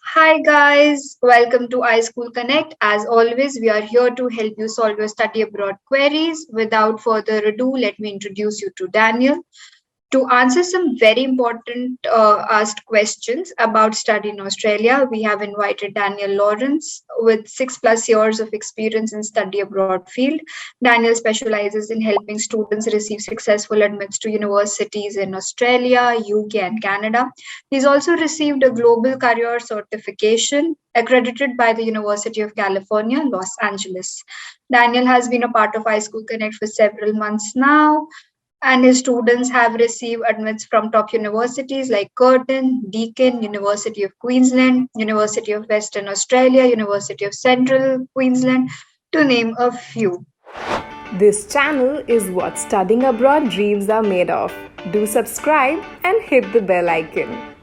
Hi guys, welcome to iSchoolConnect. As always, we are here to help you solve your study abroad queries. Without further ado, let me introduce you to Daniel to answer some very important asked questions about study in Australia. We have invited Daniel Lawrence with 6+ years of experience in study abroad field. Daniel specializes in helping students receive successful admits to universities in Australia, UK, and Canada. He's also received a global career certification accredited by the University of California, Los Angeles. Daniel has been a part of iSchool Connect for several months now, and his students have received admits from top universities like Curtin, Deakin, University of Queensland, University of Western Australia, University of Central Queensland, to name a few. This channel is what studying abroad dreams are made of. Do subscribe and hit the bell icon.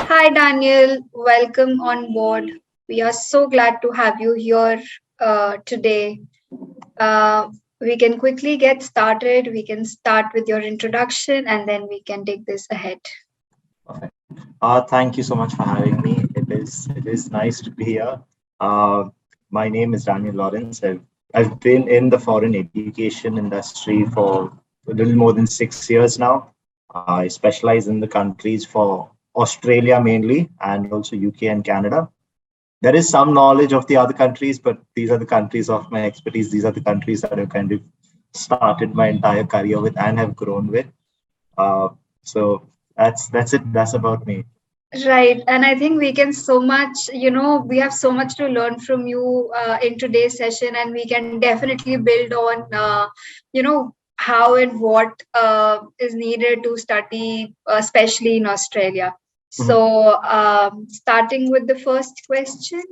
Hi, Daniel. Welcome on board. We are so glad to have you here today. We can quickly get started. We can start with your introduction and then we can take this ahead. Perfect. Thank you so much for having me. It is nice to be here. My name is Daniel Lawrence. I've been in the foreign education industry for a little more than 6 years now. I specialize in the countries for Australia mainly, and also UK and Canada. There is some knowledge of the other countries, but these are the countries of my expertise. These are the countries that I've kind of started my entire career with and have grown with. So that's it. That's about me. Right. And I think we can so much, we have so much to learn from you in today's session, and we can definitely build on, how and what is needed to study, especially in Australia. So, starting with the first question,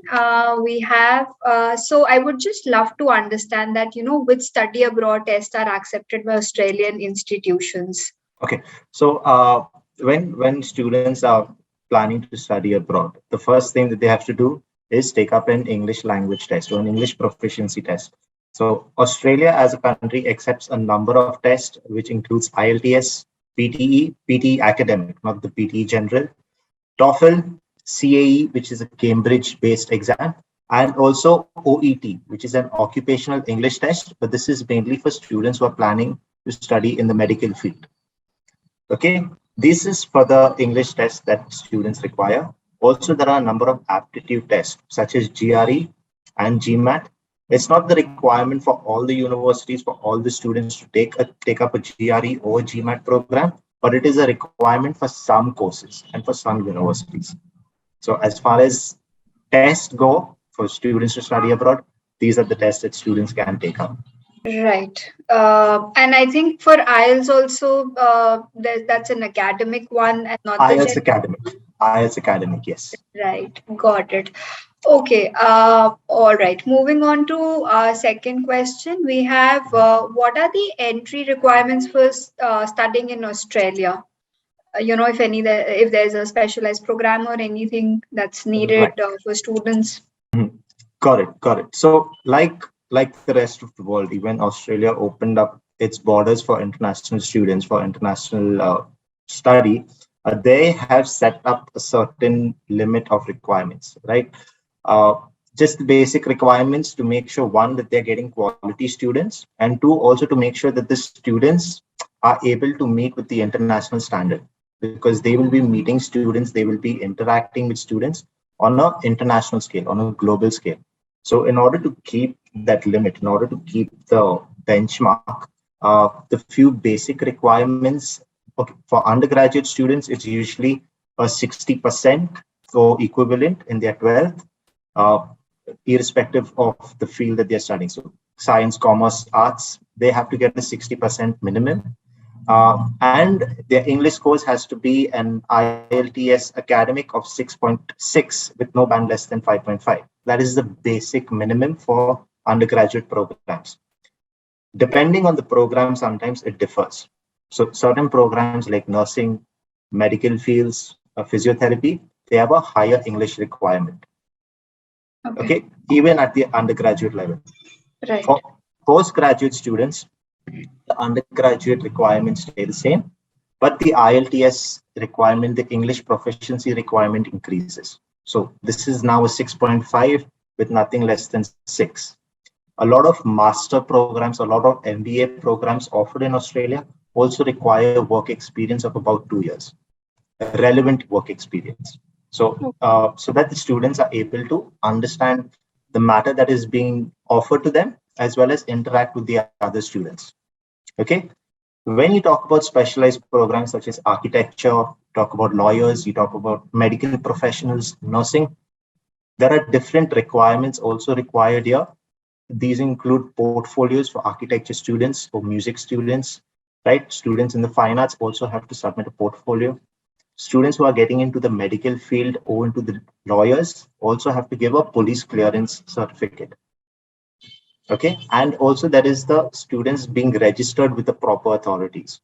we have. So, I would just love to understand that, which study abroad tests are accepted by Australian institutions. Okay. So when students are planning to study abroad, the first thing that they have to do is take up an English language test or an English proficiency test. So Australia as a country accepts a number of tests, which includes IELTS, PTE, PTE academic, not the PTE general, TOEFL, CAE, which is a Cambridge-based exam, and also OET, which is an occupational English test. But this is mainly for students who are planning to study in the medical field. Okay, this is for the English test that students require. Also, there are a number of aptitude tests such as GRE and GMAT. It's not the requirement for all the universities, for all the students to take up a GRE or a GMAT program, but it is a requirement for some courses and for some universities. So as far as tests go for students to study abroad, these are the tests that students can take up. Right. And I think for IELTS also, that's an academic one and not IELTS academic. IELTS academic, yes. Right. Got it. Okay. All right. Moving on to our second question, we have what are the entry requirements for studying in Australia? If there's a specialized program or anything that's needed for students. Got it. So like the rest of the world, even Australia opened up its borders for international students, for international study. They have set up a certain limit of requirements, right? Just the basic requirements to make sure, one, that they're getting quality students, and two, also to make sure that the students are able to meet with the international standard, because they will be meeting students, they will be interacting with students on an international scale, on a global scale. So in order to keep that limit, in order to keep the benchmark, the few basic requirements for undergraduate students, it's usually a 60% or equivalent in their 12th, irrespective of the field that they're studying. So science, commerce, arts, they have to get a 60% minimum. And their English course has to be an IELTS academic of 6.6 with no band less than 5.5. That is the basic minimum for undergraduate programs. Depending on the program, sometimes it differs. So certain programs like nursing, medical fields, physiotherapy, they have a higher English requirement. Okay, even at the undergraduate level. Right. For postgraduate students, The undergraduate requirements stay the same, but the IELTS requirement, the English proficiency requirement increases. So this is now a 6.5 with nothing less than 6. A lot of master programs, a lot of MBA programs offered in Australia also require work experience of about 2 years, relevant work experience. So that the students are able to understand the matter that is being offered to them, as well as interact with the other students. Okay. When you talk about specialized programs such as architecture, talk about lawyers, you talk about medical professionals, nursing, there are different requirements also required here. These include portfolios for architecture students, for music students, right? Students in the fine arts also have to submit a portfolio. Students who are getting into the medical field or into the lawyers also have to give a police clearance certificate. Okay. And also there is the students being registered with the proper authorities.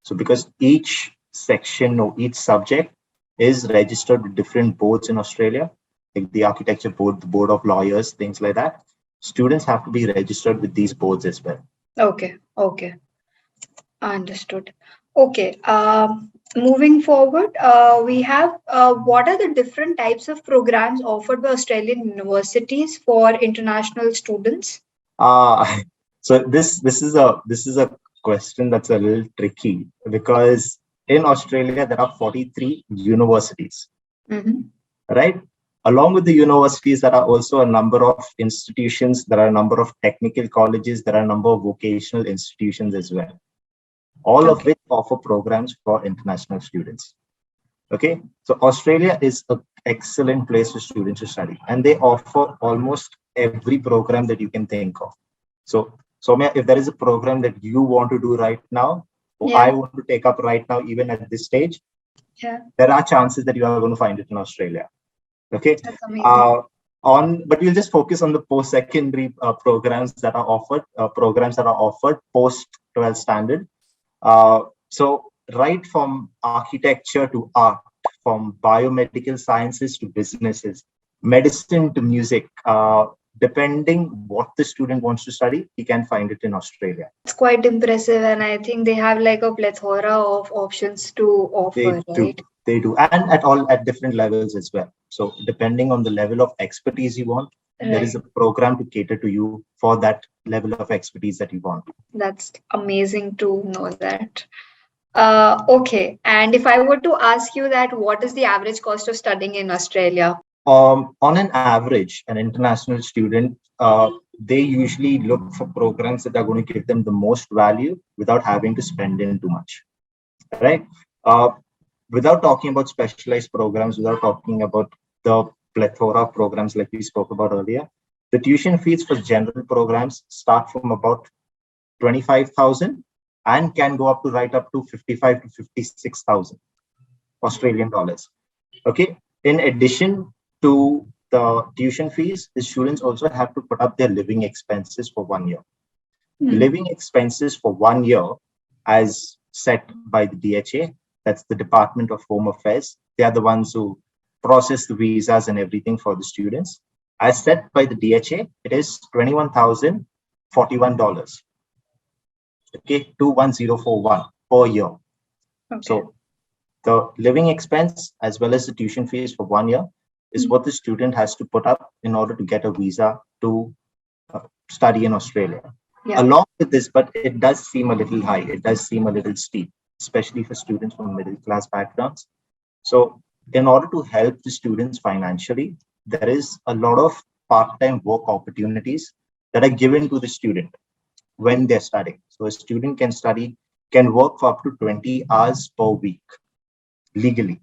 So because each section or each subject is registered with different boards in Australia, like the architecture board, the board of lawyers, things like that, students have to be registered with these boards as well. Okay, okay, understood. Okay, moving forward, we have what are the different types of programs offered by Australian universities for international students? Uh, so this is a question that's a little tricky because in Australia there are 43 universities, Mhm. right? Along with the universities, there are also a number of institutions, there are a number of technical colleges, there are a number of vocational institutions as well, all of Okay, which offer programs for international students. Okay, so Australia is an excellent place for students to study, and they offer almost every program that you can think of. So, Soumya, if there is a program that you want to do right now, or I yeah, want to take up right now, even at this stage, yeah, there are chances that you are going to find it in Australia. Okay, that's amazing. uh, but we'll just focus on the post-secondary programs that are offered post 12 standard. So right from architecture to art, from biomedical sciences to businesses, medicine to music, depending what the student wants to study, he can find it in Australia. It's quite impressive, and I think they have like a plethora of options to They offer, do, right? they do, and at different levels as well. So depending on the level of expertise you want, there is Right. a program to cater to you for that level of expertise that you want. That's amazing to know that. Okay. And if I were to ask you that, what is the average cost of studying in Australia? On an average, an international student, they usually look for programs that are going to give them the most value without having to spend in too much, right? Uh, Without talking about specialized programs, without talking about the plethora of programs like we spoke about earlier, the tuition fees for general programs start from about 25,000 and can go up to right up to 55 to 56,000 Australian dollars. Okay. In addition to the tuition fees, the students also have to put up their living expenses for 1 year. Hmm. Living expenses for 1 year, as set by the DHA, that's the Department of Home Affairs. They are the ones who process the visas and everything for the students. As set by the DHA, it is $21,041. Okay, 21041 per year. Okay. So the living expense as well as the tuition fees for 1 year is Hmm. what the student has to put up in order to get a visa to study in Australia. Yeah. Along with this, but it does seem a little high, it does seem a little steep, especially for students from middle class backgrounds. So, in order to help the students financially, there is a lot of part time work opportunities that are given to the student when they're studying. So, a student can work for up to 20 hours per week legally,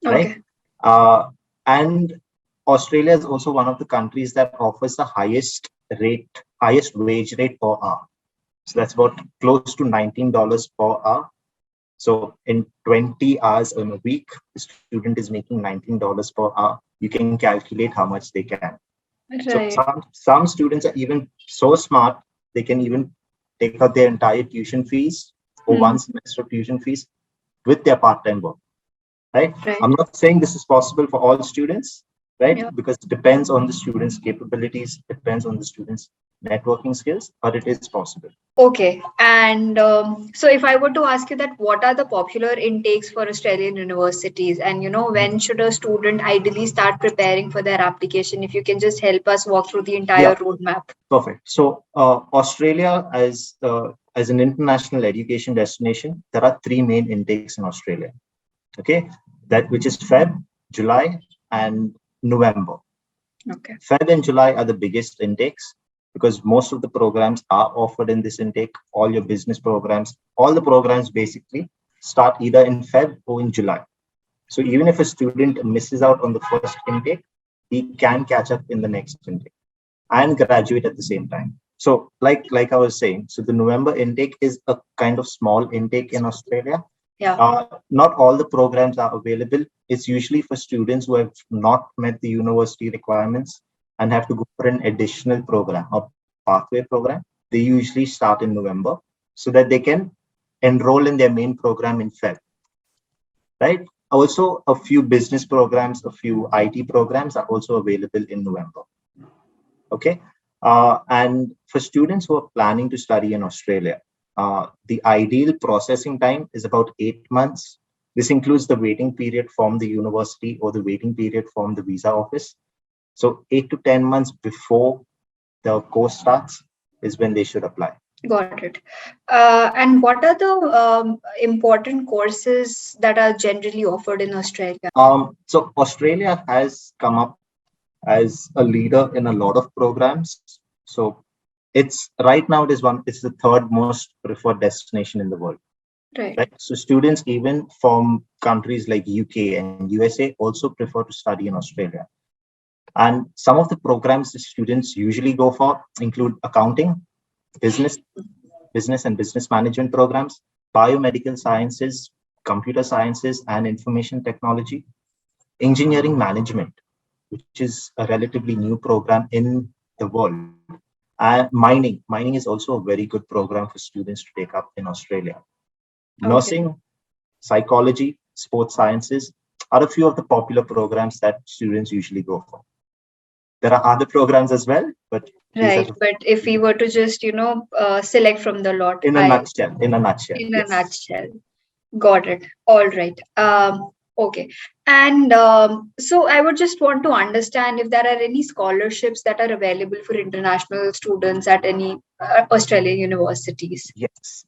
right? Okay. Uh, and Australia is also one of the countries that offers the highest wage rate per hour. So that's about close to $19 per hour. So in 20 hours in a week, the student is making $19 per hour. You can calculate how much they can. So Right. some students are even so smart, they can even take out their entire tuition fees or Hmm. one semester of tuition fees with their part-time work, right? I'm Right. not saying this is possible for all students, right? Yeah. Because it depends on the students' capabilities, it depends on the students' networking skills, but it is possible. Okay. And so if I were to ask you that, what are the popular intakes for Australian universities? And, when should a student ideally start preparing for their application? If you can just help us walk through the entire Yeah, roadmap. perfect. So Australia as an international education destination, there are three main intakes in Australia. Okay, that which is Feb, July, and November. Okay. Feb and July are the biggest intakes because most of the programs are offered in this intake. All your business programs, all the programs basically start either in Feb or in July. So even if a student misses out on the first intake, he can catch up in the next intake and graduate at the same time. So like I was saying, so the November intake is a kind of small intake in Australia. Yeah. Not all the programs are available. It's usually for students who have not met the university requirements and have to go for an additional program or pathway program. They usually start in November so that they can enroll in their main program in Feb, right? Also, a few business programs, a few IT programs are also available in November. Okay. And for students who are planning to study in Australia, the ideal processing time is about 8 months. This includes the waiting period from the university or the waiting period from the visa office. So 8 to 10 months before the course starts is when they should apply. Got it. And what are the important courses that are generally offered in Australia? So Australia has come up as a leader in a lot of programs. So it's right now it's the third most preferred destination in the world. Right. Right. So students even from countries like UK and USA also prefer to study in Australia. And some of the programs that students usually go for include accounting, business, business and business management programs, biomedical sciences, computer sciences and information technology, engineering management, which is a relatively new program in the world. And mining is also a very good program for students to take up in Australia. Okay. Nursing, psychology, sports sciences are a few of the popular programs that students usually go for. There are other programs as well, but these are Right. But if we were to just, select from the lot, in a nutshell. in a Yes. nutshell. Got it. All right. Okay. And so I would just want to understand if there are any scholarships that are available for international students at any Australian universities.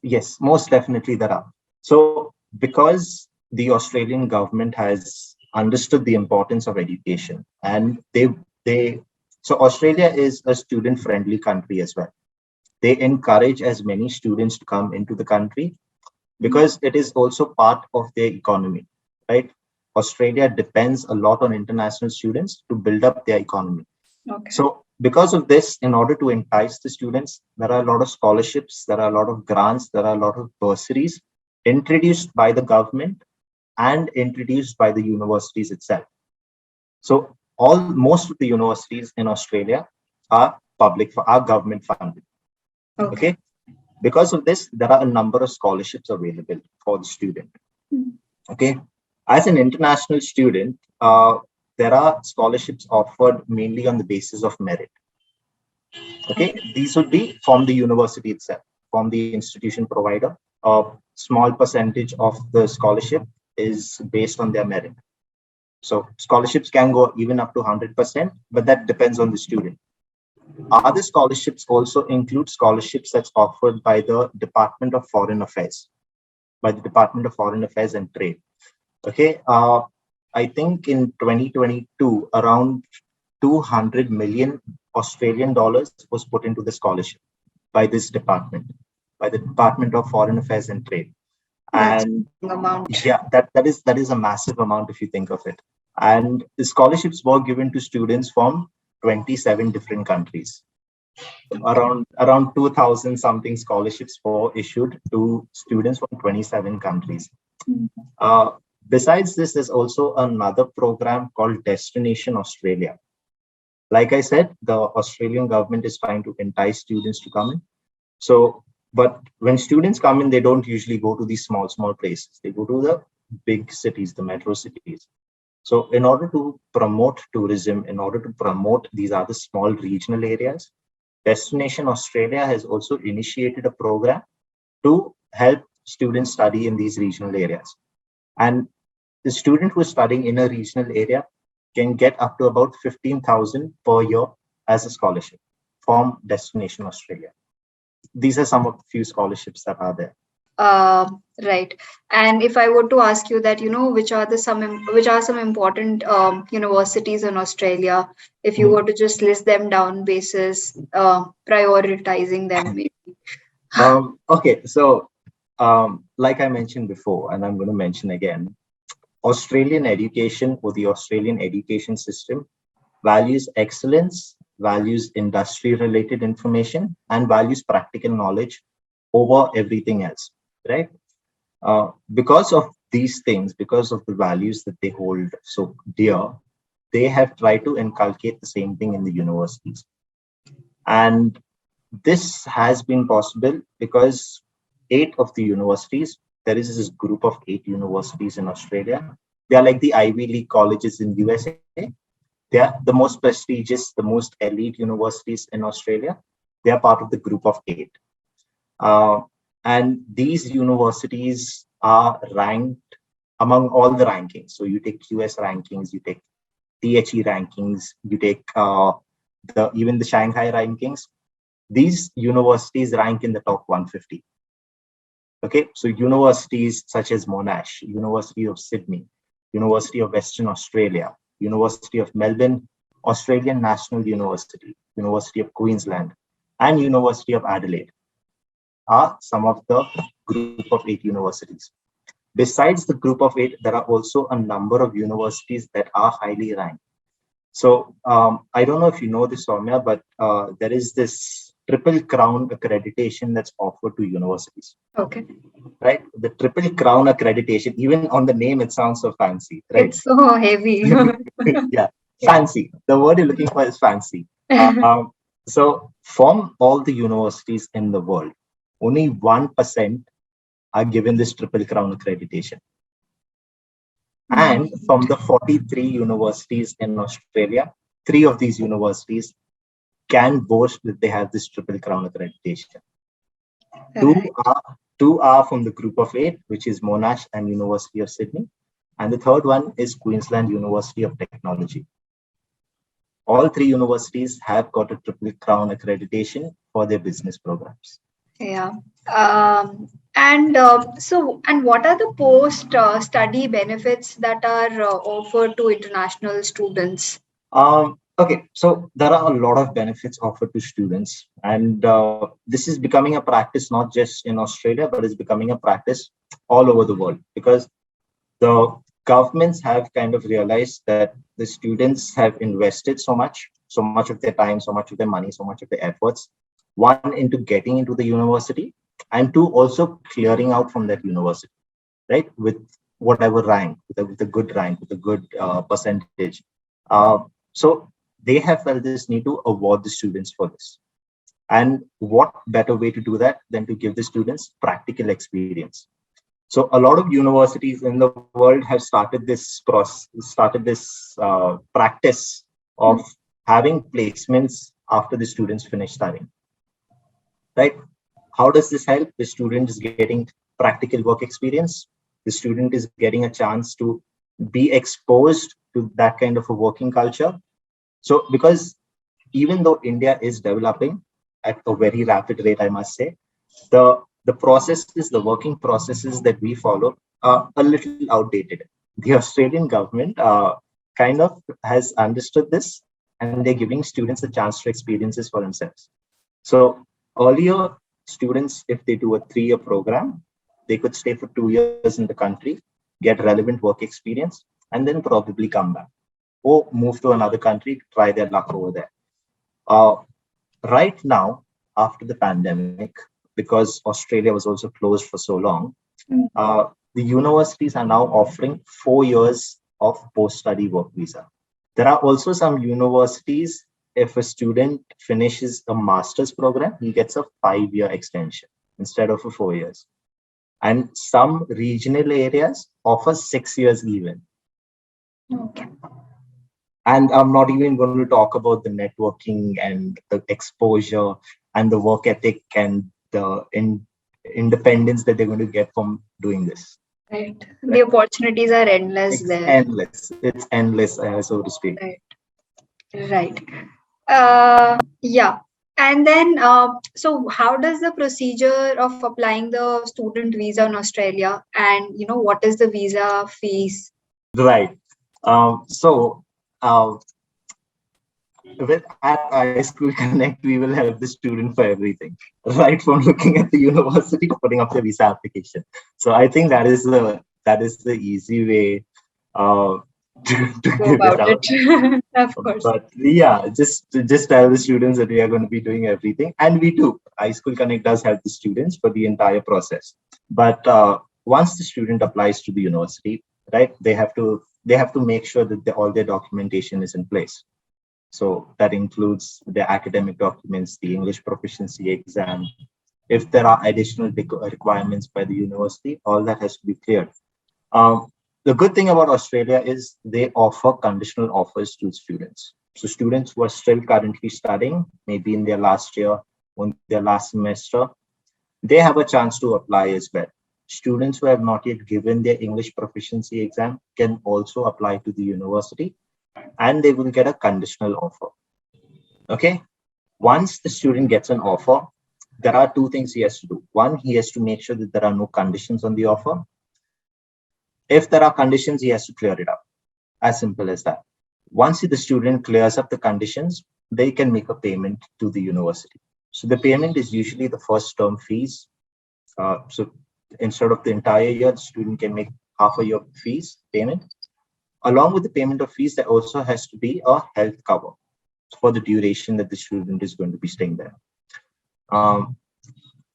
Yes, most definitely there are. So because the Australian government has understood the importance of education, and they so Australia is a student friendly country as well. They encourage as many students to come into the country because it is also part of their economy, right? Australia depends a lot on international students to build up their economy. Okay. So because of this, in order to entice the students, there are a lot of scholarships, there are a lot of grants, there are a lot of bursaries introduced by the government and introduced by the universities itself. So most of the universities in Australia are are government funded. Okay. Okay. Because of this, there are a number of scholarships available for the student. Okay. As an international student, there are scholarships offered mainly on the basis of merit. Okay. These would be from the university itself, from the institution provider. A small percentage of the scholarship is based on their merit. So scholarships can go even up to 100%, but that depends on the student. Other scholarships also include scholarships that's offered by the Department of Foreign Affairs, by the Department of Foreign Affairs and Trade. Okay, I think in 2022, around 200 million Australian dollars was put into the scholarship by this department, by the Department of Foreign Affairs and Trade. That's And an amount. yeah, that is a massive amount if you think of it. And the scholarships were given to students from 27 different countries. Around 2,000 something scholarships were issued to students from 27 countries. Uh, Besides this, there's also another program called Destination Australia. Like I said, the Australian government is trying to entice students to come in. So, but when students come in, they don't usually go to these small places. They go to the big cities, the metro cities. So in order to promote tourism, in order to promote these other small regional areas, Destination Australia has also initiated a program to help students study in these regional areas. And the student who is studying in a regional area can get up to about 15,000 per year as a scholarship from Destination Australia. These are some of the few scholarships that are there. Uh, right. And if I were to ask you that, which are which are some important universities in Australia, if you Mhm. were to just list them down basis, prioritizing them, maybe. Okay, so like I mentioned before, and I'm going to mention again, Australian education or the Australian education system values excellence, values industry related information, and values practical knowledge over everything else, right? Because of these things, because of the values that they hold so dear, they have tried to inculcate the same thing in the universities. And this has been possible because eight of the universities, there is this group of eight universities in Australia. They are like the Ivy League colleges in USA. They are the most prestigious, the most elite universities in Australia. They are part of the group of eight. Uh, and these universities are ranked among all the rankings. So you take QS rankings, you take THE rankings, you take even the Shanghai rankings. These universities rank in the top 150. Okay, so universities such as Monash, University of Sydney, University of Western Australia, University of Melbourne, Australian National University, University of Queensland, and University of Adelaide are some of the group of eight universities. Besides the group of eight, there are also a number of universities that are highly ranked. So I don't know if you know this, Soumya, but there is this Triple Crown accreditation that's offered to universities, Okay. right? The Triple Crown accreditation, even on the name, it sounds so fancy, right? It's so heavy. Yeah, Yeah. fancy. The word you're looking for is fancy. So from all the universities in the world, only 1% are given this Triple Crown accreditation. And from the 43 universities in Australia, three of these universities can boast that they have this Triple Crown accreditation. Right. Two are from the group of eight, which is Monash and University of Sydney. And the third one is Queensland University of Technology. All three universities have got a Triple Crown accreditation for their business programs. Yeah. And and what are the post study benefits that are offered to international students? Okay, so there are a lot of benefits offered to students, and this is becoming a practice not just in Australia, but it's becoming a practice all over the world because the governments have kind of realized that the students have invested so much of their time, so much of their money, so much of their efforts, one into getting into the university, and two also clearing out from that university, right? With whatever rank, with a good rank, with a good percentage. So they have felt this need to award the students for this. And what better way to do that than to give the students practical experience? So a lot of universities in the world have started this process, started this practice of having placements after the students finish studying, right? How does this help? The student is getting practical work experience. The student is getting a chance to be exposed to that kind of a working culture. So because even though India is developing at a very rapid rate, I must say, the processes, the working processes that we follow are a little outdated. The Australian government kind of has understood this, and they're giving students a chance to experience this for themselves. So earlier, students, if they do a 3-year program, they could stay for 2 years in the country, get relevant work experience, and then probably come back or move to another country, try their luck over there. Uh, right now, after the pandemic, because Australia was also closed for so long, Mm. the universities are now offering 4 years of post-study work visa. There are also some universities, if a student finishes a master's program, he gets a 5-year extension instead of a 4 years. And some regional areas offer 6 years even. Okay. And I'm not even going to talk about the networking and the exposure and the work ethic and the independence that they're going to get from doing this. Right. Right? The opportunities are endless It's there. endless. It's endless, so to speak. Right. Right. Yeah. And then, so how does the procedure of applying the student visa in Australia, and what is the visa fees? Right. So, with at iSchool Connect, we will help the student for everything, right from looking at the university to putting up their visa application. So I think that is the easy way uh, to Go give it about out. it. Of course. But yeah, just tell the students that we are going to be doing everything, and we do. iSchool Connect does help the students for the entire process. But once the student applies to the university, right, they have to make sure that all their documentation is in place. So that includes the academic documents, the English proficiency exam. If there are additional requirements by the university, all that has to be cleared. Um, the good thing about Australia is they offer conditional offers to students. So students who are still currently studying, maybe in their last year, on their last semester, they have a chance to apply as well. Students who have not yet given their English proficiency exam can also apply to the university and they will get a conditional offer. Okay. Once the student gets an offer, there are two things he has to do. One, he has to make sure that there are no conditions on the offer. If there are conditions, he has to clear it up. As simple as that. Once the student clears up the conditions, they can make a payment to the university. So the payment is usually the first term fees. So instead of the entire year, the student can make half a year fees payment. Along with the payment of fees, there also has to be a health cover for the duration that the student is going to be staying there. Um,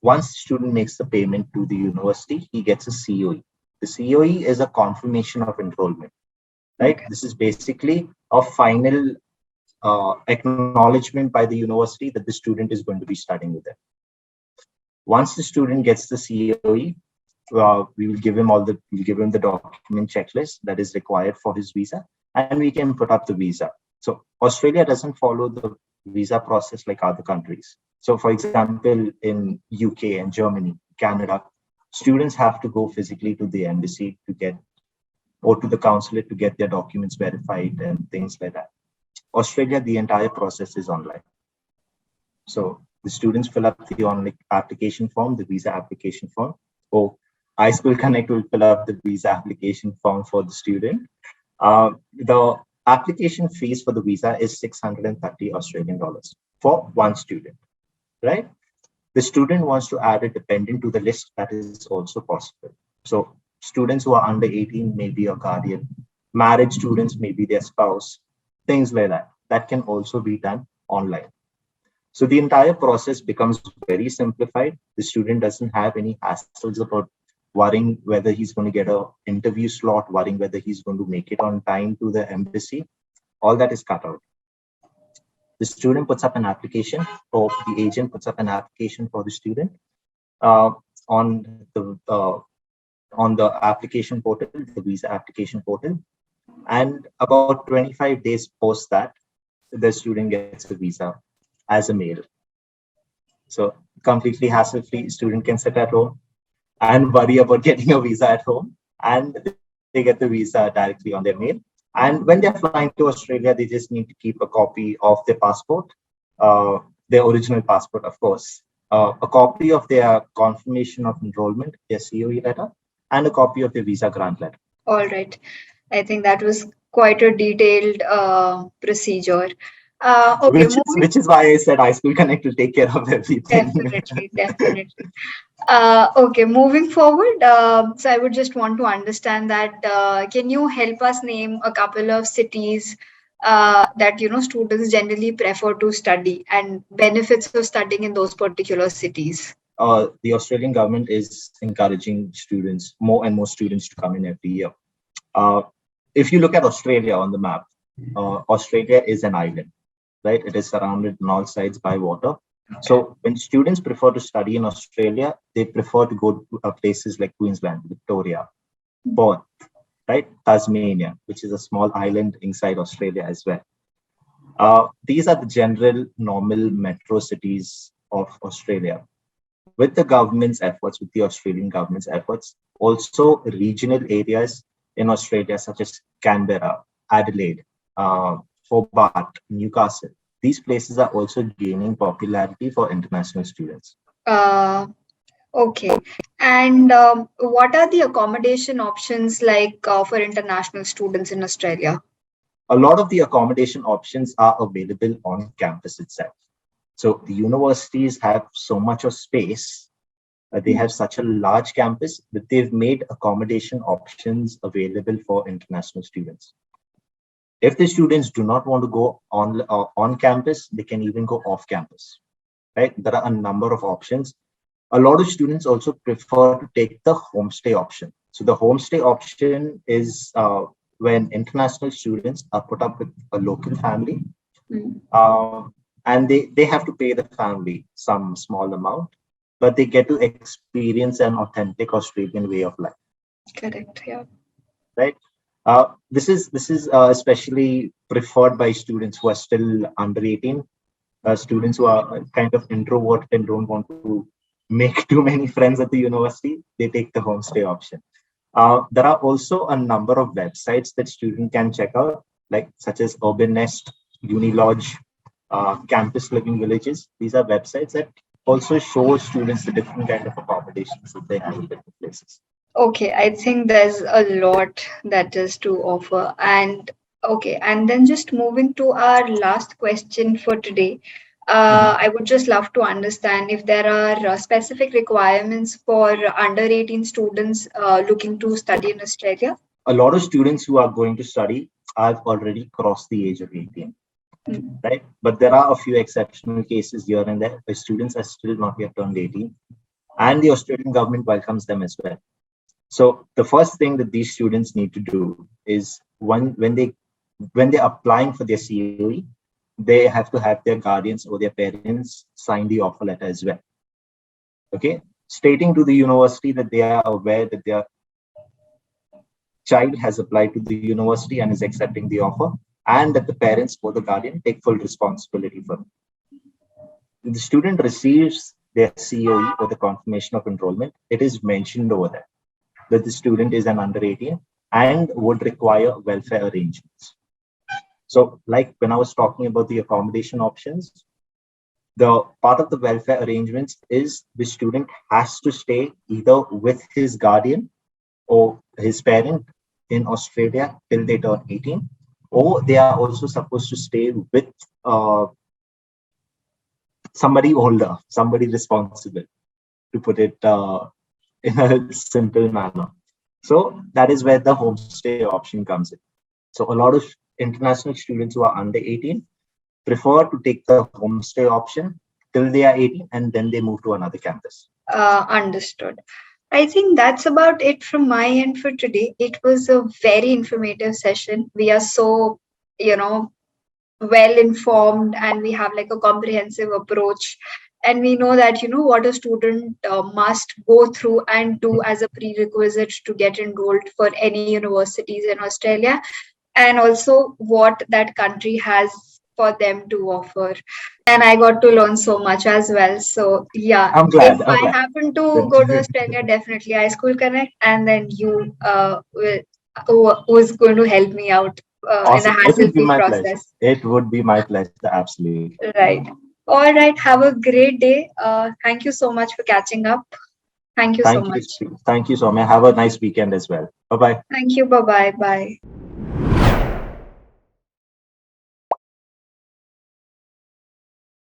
Once the student makes the payment to the university, he gets a COE. The COE is a confirmation of enrollment, right? Okay. This is basically a final acknowledgement by the university that the student is going to be studying with them. Once the student gets the COE, we'll give him the document checklist that is required for his visa, and we can put up the visa. So Australia doesn't follow the visa process like other countries. So for example, in UK and Germany, Canada, students have to go physically to the embassy to get or to the consulate to get their documents verified and things like that. Australia, the entire process is online. So the students fill up the online application form, the visa application form, or iSchoolConnect will fill up the visa application form for the student. The application fees for the visa is 630 Australian dollars for one student, right? The student wants to add a dependent to the list, that is also possible. So students who are under 18, maybe a guardian, married students, maybe their spouse, things like that. That can also be done online. So the entire process becomes very simplified. The student doesn't have any hassles about worrying whether he's going to get an interview slot, worrying whether he's going to make it on time to the embassy. All that is cut out. The student puts up an application, or the agent puts up an application for the student uh, on the uh, on the application portal, the visa application portal, and about 25 days post that, the student gets a visa as a mail. So completely hassle-free, student can sit at home and worry about getting a visa at home, and they get the visa directly on their mail. And when they're flying to Australia, they just need to keep a copy of their passport, their original passport, of course, a copy of their confirmation of enrollment, their COE letter, and a copy of their visa grant letter. All right. I think that was quite a detailed procedure. Okay, moving. Which is why I said iSchoolConnect will take care of everything. Definitely, definitely. Okay, moving forward, so I would just want to understand that can you help us name a couple of cities that students generally prefer to study and benefits of studying in those particular cities? The Australian government is encouraging students, more and more students, to come in every year. Uh, if you look at Australia on the map, Australia is an island, right? It is surrounded on all sides by water. So when students prefer to study in Australia, they prefer to go to places like Queensland, Victoria, Perth, right? Tasmania, which is a small island inside Australia as well. These are the general normal metro cities of Australia. With the government's efforts, with the Australian government's efforts, also regional areas in Australia, such as Canberra, Adelaide, Hobart, Newcastle, these places are also gaining popularity for international students. Uh, okay. And what are the accommodation options like for international students in Australia? A lot of the accommodation options are available on campus itself. So the universities have so much of space, they have such a large campus that they've made accommodation options available for international students. If the students do not want to go on campus, they can even go off campus, right? There are a number of options. A lot of students also prefer to take the homestay option. So the homestay option is when international students are put up with a local family, Mm. and they have to pay the family some small amount, but they get to experience an authentic Australian way of life, Correct. Yeah. right? This is especially preferred by students who are still under 18, students who are kind of introverted and don't want to make too many friends at the university. They take the homestay option. There are also a number of websites that student can check out, like such as Urban Nest, Unilodge, Campus Living Villages. These are websites that also show students the different kind of accommodations that they have in different places. Okay, I think there's a lot that is to offer. And okay, and then just moving to our last question for today. Mhm. I would just love to understand if there are specific requirements for under 18 students looking to study in Australia. A lot of students who are going to study have already crossed the age of 18, Mm. right? But there are a few exceptional cases here and there where students are still not yet turned 18, and the Australian government welcomes them as well. So the first thing that these students need to do is when they're applying for their COE, they have to have their guardians or their parents sign the offer letter as well. Okay, stating to the university that they are aware that their child has applied to the university and is accepting the offer, and that the parents or the guardian take full responsibility for it. When the student receives their COE or the confirmation of enrollment, it is mentioned over there that the student is an under 18 and would require welfare arrangements. So, like when I was talking about the accommodation options, the part of the welfare arrangements is the student has to stay either with his guardian or his parent in Australia till they turn 18, or they are also supposed to stay with uh, somebody older, somebody responsible, to put it in a simple manner. So that is where the homestay option comes in. So a lot of international students who are under 18 prefer to take the homestay option till they are 18 and then they move to another campus. Understood. I think that's about it from my end for today. It was a very informative session. We are so, you know, well informed and we have like a comprehensive approach. And we know that, what a student must go through and do as a prerequisite to get enrolled for any universities in Australia, and also what that country has for them to offer. And I got to learn so much as well. So yeah, I'm if glad. I'm I glad. happen to go to Australia, definitely iSchoolConnect, and then you who's going to help me out in a Awesome. It would be hassle-free my pleasure. process. It would be my pleasure. Absolutely. Right. All right. Have a great day. Thank you so much for catching up. Thank you so Thank you. much. Thank you so much. Have a nice weekend as well. Bye bye. Thank you. Bye bye. Bye.